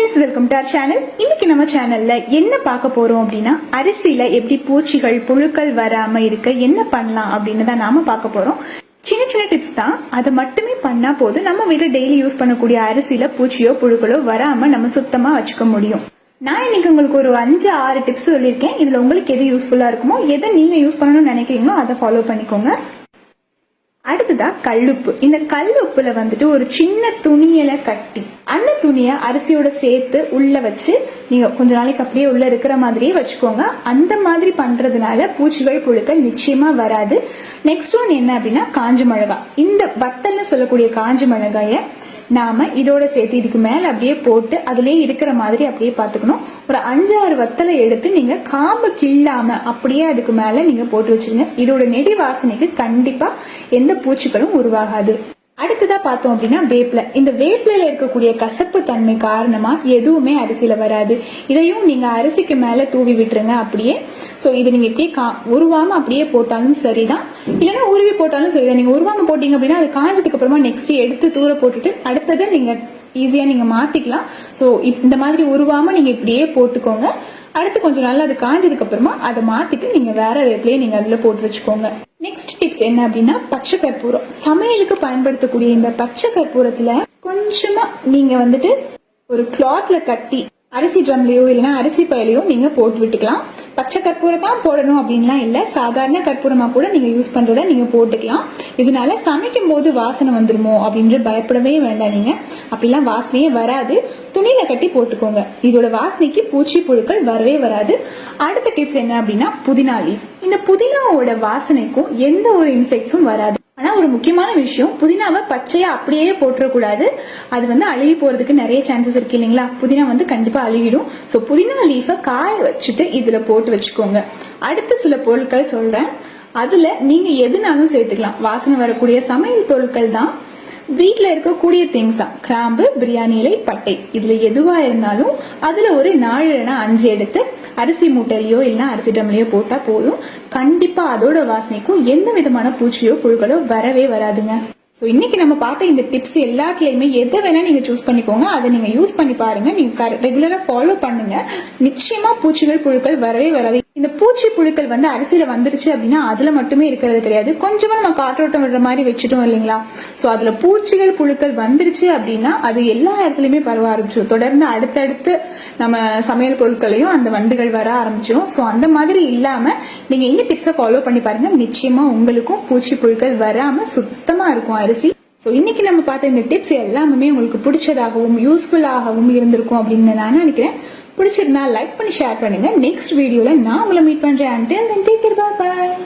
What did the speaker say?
Friends welcome to our channel இன்னைக்கு நம்ம சேனல்ல என்ன பார்க்க போறோம் அப்படினா அரிசியில எப்படி பூச்சிகள் புழுக்கள் வராம இருக்க என்ன பண்ணலாம் அப்படினு தான் நாம பார்க்க போறோம். சின்ன சின்ன டிப்ஸ் தான், அது மட்டுமே பண்ணா போதும் நம்ம வீட்ல டெய்லி யூஸ் பண்ணக்கூடிய அரிசியில பூச்சியோ புழுக்களோ வராம நம்ம சுத்தமா வச்சுக்க முடியும். நான் இன்னைக்கு உங்களுக்கு ஒரு 5-6 டிப்ஸ் சொல்லியிருக்கேன். இதுல உங்களுக்கு எது யூஸ்ஃபுல்லா இருக்குமோ, எதை நீங்க யூஸ் பண்ணணும்னு நினைக்கிறீங்களோ அதை ஃபாலோ பண்ணிக்கோங்க. அடுத்ததா கல்லுப்பு. இந்த கல்லுப்புல வந்துட்டு ஒரு சின்ன துணியில கட்டி அந்த துணியை அரிசியோட சேர்த்து உள்ள வச்சு நீங்க கொஞ்ச நாளைக்கு அப்படியே உள்ள இருக்கிற மாதிரியே வச்சுக்கோங்க. அந்த மாதிரி பண்றதுனால பூச்சிகள் புழுக்கள் நிச்சயமா வராது. நெக்ஸ்ட் ஒன் என்ன அப்படின்னா காஞ்ச மிளகாய். இந்த வத்தல்னு சொல்லக்கூடிய காஞ்ச மிளகாய நாம இதோட சேர்த்து இதுக்கு மேல அப்படியே போட்டு அதுலயே இருக்கிற மாதிரி அப்படியே பாத்துக்கணும். ஒரு 5-6 வத்தலை எடுத்து நீங்க காம்பு கிள்ளாம அப்படியே அதுக்கு மேல நீங்க போட்டு வச்சிருங்க. இதோட நெடி வாசனைக்கு கண்டிப்பா எந்த பூச்சிகளும் உருவாகாது. அடுத்ததா பார்த்தோம் அப்படின்னா வேப்பிலை. இந்த வேப்பிலையில இருக்கக்கூடிய கசப்பு தன்மை காரணமா எதுவுமே அரிசியில வராது. இதையும் நீங்க அரிசிக்கு மேல தூவி விட்டுருங்க அப்படியே. சோ இதை நீங்க இப்படியே உருவாம அப்படியே போட்டாலும் சரிதான், இல்லைன்னா உருவி போட்டாலும் சரிதான். நீங்க உருவாம போட்டீங்க அப்படின்னா அது காஞ்சதுக்கு அப்புறமா நெக்ஸ்ட் எடுத்து தூர போட்டுட்டு அடுத்ததை நீங்க ஈஸியா நீங்க மாத்திக்கலாம். சோ இந்த மாதிரி உருவாம நீங்க இப்படியே போட்டுக்கோங்க. அடுத்து கொஞ்சம் நாள் அது காஞ்சதுக்கு அப்புறமா அதை மாத்திட்டு நீங்க வேற வேப்பிலையே நீங்க அதுல போட்டு வச்சுக்கோங்க. நெக்ஸ்ட் டிப்ஸ் என்ன அப்படின்னா பச்சை கற்பூரம். சமையலுக்கு பயன்படுத்தக்கூடிய இந்த பச்சை கற்பூரத்துல கொஞ்சமா நீங்க வந்துட்டு ஒரு கிளாத்ல கட்டி அரிசி ட்ரம்லயோ இல்லைன்னா அரிசி பையிலையோ நீங்க போட்டு விட்டுக்கலாம். பச்சை கற்பூரம் தான் போடணும் அப்படின்லாம் இல்ல, சாதாரண கற்பூரமா கூட நீங்க யூஸ் பண்றத நீங்க போட்டுக்கலாம். இதனால சமைக்கும் போது வாசனை வந்துருமோ அப்படின்ற பயப்படவே வேண்டாம். நீங்க அப்படிலாம் வாசனையே வராது. துணியில கட்டி போட்டுக்கோங்க. இதோட வாசனைக்கு பூச்சி புழுக்கள் வரவே வராது. அடுத்த டிப்ஸ் என்ன அப்படின்னா புதினா லீஃப். இந்த புதினாவோட வாசனைக்கும் எந்த ஒரு இன்செக்ட்ஸும் வராது. ஆனா ஒரு முக்கியமான விஷயம், புதினாவை பச்சையா அப்படியே போட்டுறக்கூடாது. அது வந்து அழுகி போறதுக்கு நிறைய சான்சஸ் இருக்கு இல்லைங்களா. புதினா வந்து கண்டிப்பா அழுகிடும். சோ புதினா லீஃபை காய வச்சுட்டு இதுல போட்டு வச்சுக்கோங்க. அடுத்த சில பொருட்கள் சொல்றேன், அதுல நீங்க எதுனாலும் சேர்த்துக்கலாம். வாசனை வரக்கூடிய சமையல் பொருட்கள் தான், வீட்டுல இருக்கக்கூடிய திங்ஸ் தான். கிராம்பு, பிரியாணி இலை, பட்டை, இதுல எதுவா இருந்தாலும் அதுல ஒரு 4-5 எடுத்து அரிசி மூட்டையிலயோ இல்லைன்னா அரிசி ட்ரம்லயோ போட்டா போதும். கண்டிப்பா அதோட வாசனைக்கும் எந்த விதமான பூச்சியோ புழுக்களோ வரவே வராதுங்க. சோ இன்னைக்கு நம்ம பார்த்த இந்த டிப்ஸ் எல்லாத்துலயுமே எதை வேணா நீங்க சூஸ் பண்ணிக்கோங்க. அதை நீங்க யூஸ் பண்ணி பாருங்க. நீங்க ரெகுலரா ஃபாலோ பண்ணுங்க. நிச்சயமா பூச்சிகள் புழுக்கள் வரவே வராது. இந்த பூச்சி புழுக்கள் வந்து அரிசியில வந்துருச்சு அப்படின்னா அதுல மட்டுமே இருக்கிறது கிடையாது. கொஞ்சமா நம்ம காற்றோட்டம் விடுற மாதிரி வச்சுட்டோம் இல்லைங்களா. சோ அதுல பூச்சிகள் புழுக்கள் வந்துருச்சு அப்படின்னா அது எல்லா இடத்துலயுமே பரவ ஆரம்பிச்சிடும். தொடர்ந்து அடுத்தடுத்து நம்ம சமையல் பொருட்களையும் அந்த வண்டுகள் வர ஆரம்பிச்சிடும். சோ அந்த மாதிரி இல்லாம நீங்க இந்த டிப்ஸை ஃபாலோ பண்ணி பாருங்க. நிச்சயமா உங்களுக்கும் பூச்சி புழுக்கள் வராம சுத்தமா இருக்கும் அரிசி. சோ இன்னைக்கு நம்ம பார்த்த இந்த டிப்ஸ் எல்லாமே உங்களுக்கு பிடிச்சதாகவும் யூஸ்ஃபுல்லாகவும் இருந்திருக்கும் அப்படின்னு நான் நினைக்கிறேன். பிடிச்சிருந்தா லைக் பண்ணி ஷேர் பண்ணுங்க. நெக்ஸ்ட் வீடியோல நான் உங்களை மீட் பண்றேன். Until then, take care, bye bye.